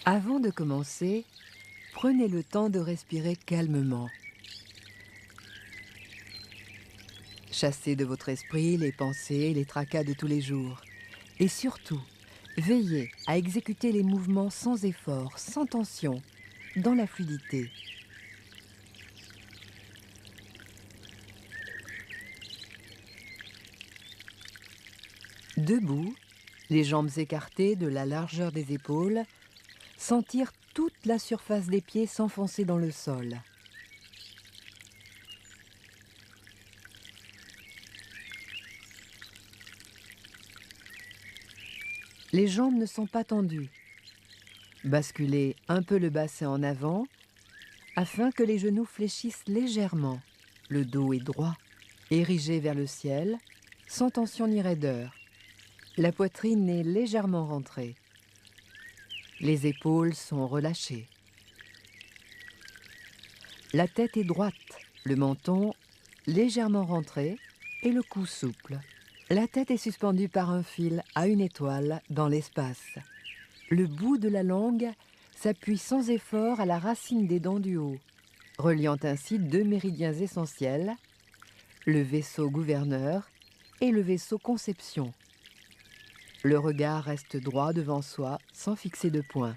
Avant de commencer, prenez le temps de respirer calmement. Chassez de votre esprit les pensées et les tracas de tous les jours. Et surtout, veillez à exécuter les mouvements sans effort, sans tension, dans la fluidité. Debout, les jambes écartées de la largeur des épaules, sentir toute la surface des pieds s'enfoncer dans le sol. Les jambes ne sont pas tendues. Basculez un peu le bassin en avant afin que les genoux fléchissent légèrement. Le dos est droit, érigé vers le ciel, sans tension ni raideur. La poitrine est légèrement rentrée. Les épaules sont relâchées. La tête est droite, le menton légèrement rentré et le cou souple. La tête est suspendue par un fil à une étoile dans l'espace. Le bout de la langue s'appuie sans effort à la racine des dents du haut, reliant ainsi deux méridiens essentiels, le vaisseau gouverneur et le vaisseau conception. Le regard reste droit devant soi sans fixer de point.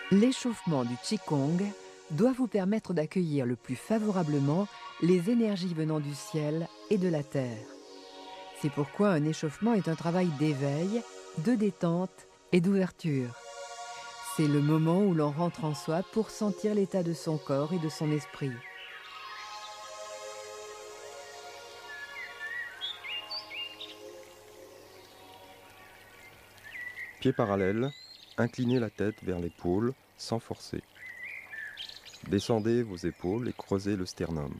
L'échauffement du Qigong doit vous permettre d'accueillir le plus favorablement les énergies venant du ciel et de la terre. C'est pourquoi un échauffement est un travail d'éveil, de détente et d'ouverture. C'est le moment où l'on rentre en soi pour sentir l'état de son corps et de son esprit. Pieds parallèles, inclinez la tête vers l'épaule sans forcer. Descendez vos épaules et creusez le sternum.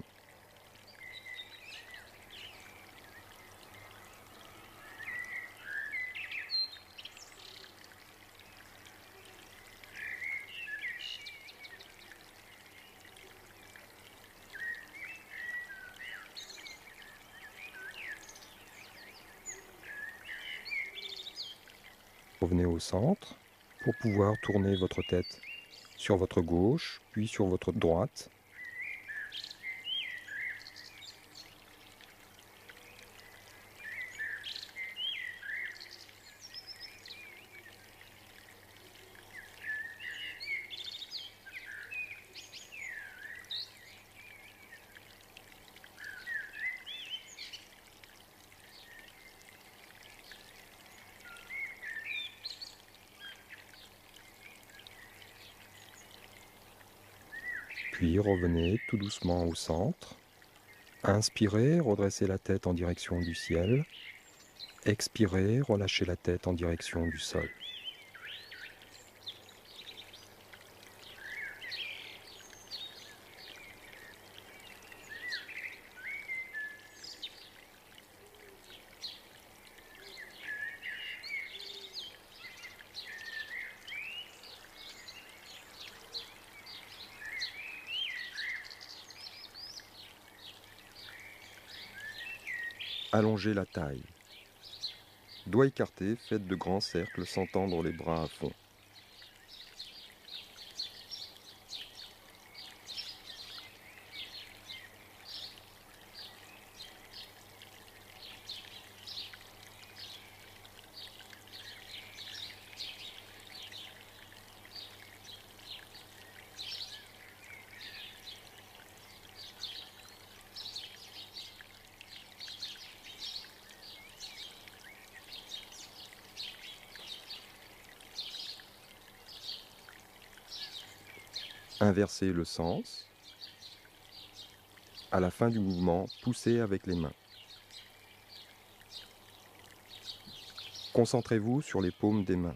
Revenez au centre pour pouvoir tourner votre tête sur votre gauche, puis sur votre droite. Puis revenez tout doucement au centre. Inspirez, redressez la tête en direction du ciel. Expirez, relâchez la tête en direction du sol. Allongez la taille. Doigts écartés, faites de grands cercles sans tendre les bras à fond. Inversez le sens. À la fin du mouvement, poussez avec les mains. Concentrez-vous sur les paumes des mains.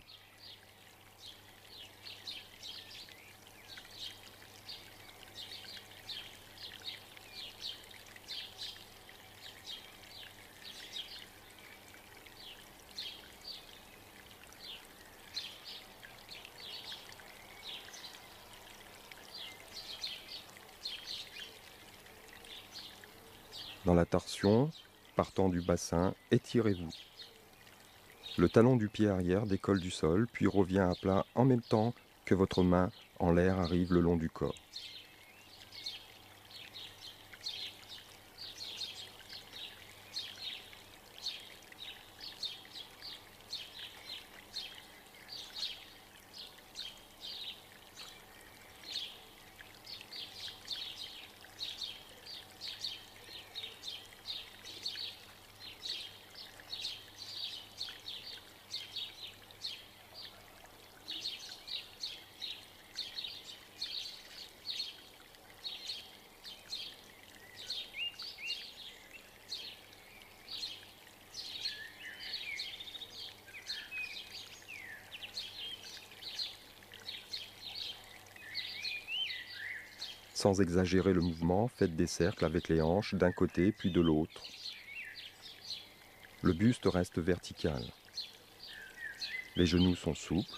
Dans la torsion, partant du bassin, étirez-vous. Le talon du pied arrière décolle du sol, puis revient à plat en même temps que votre main en l'air arrive le long du corps. Sans exagérer le mouvement, faites des cercles avec les hanches d'un côté puis de l'autre. Le buste reste vertical. Les genoux sont souples.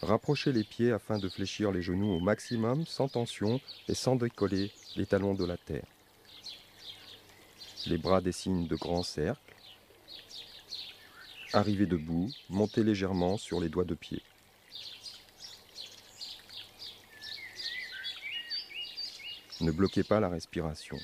Rapprochez les pieds afin de fléchir les genoux au maximum, sans tension et sans décoller les talons de la terre. Les bras dessinent de grands cercles. Arrivez debout, montez légèrement sur les doigts de pied. Ne bloquez pas la respiration.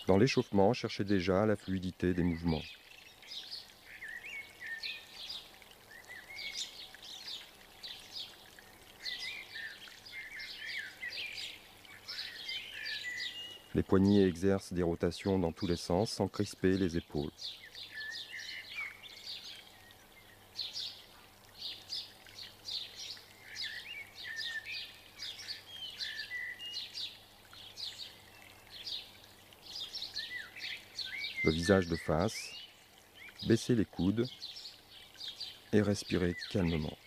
Dans l'échauffement, cherchez déjà la fluidité des mouvements. Les poignets exercent des rotations dans tous les sens sans crisper les épaules. Le visage de face, baissez les coudes et respirez calmement.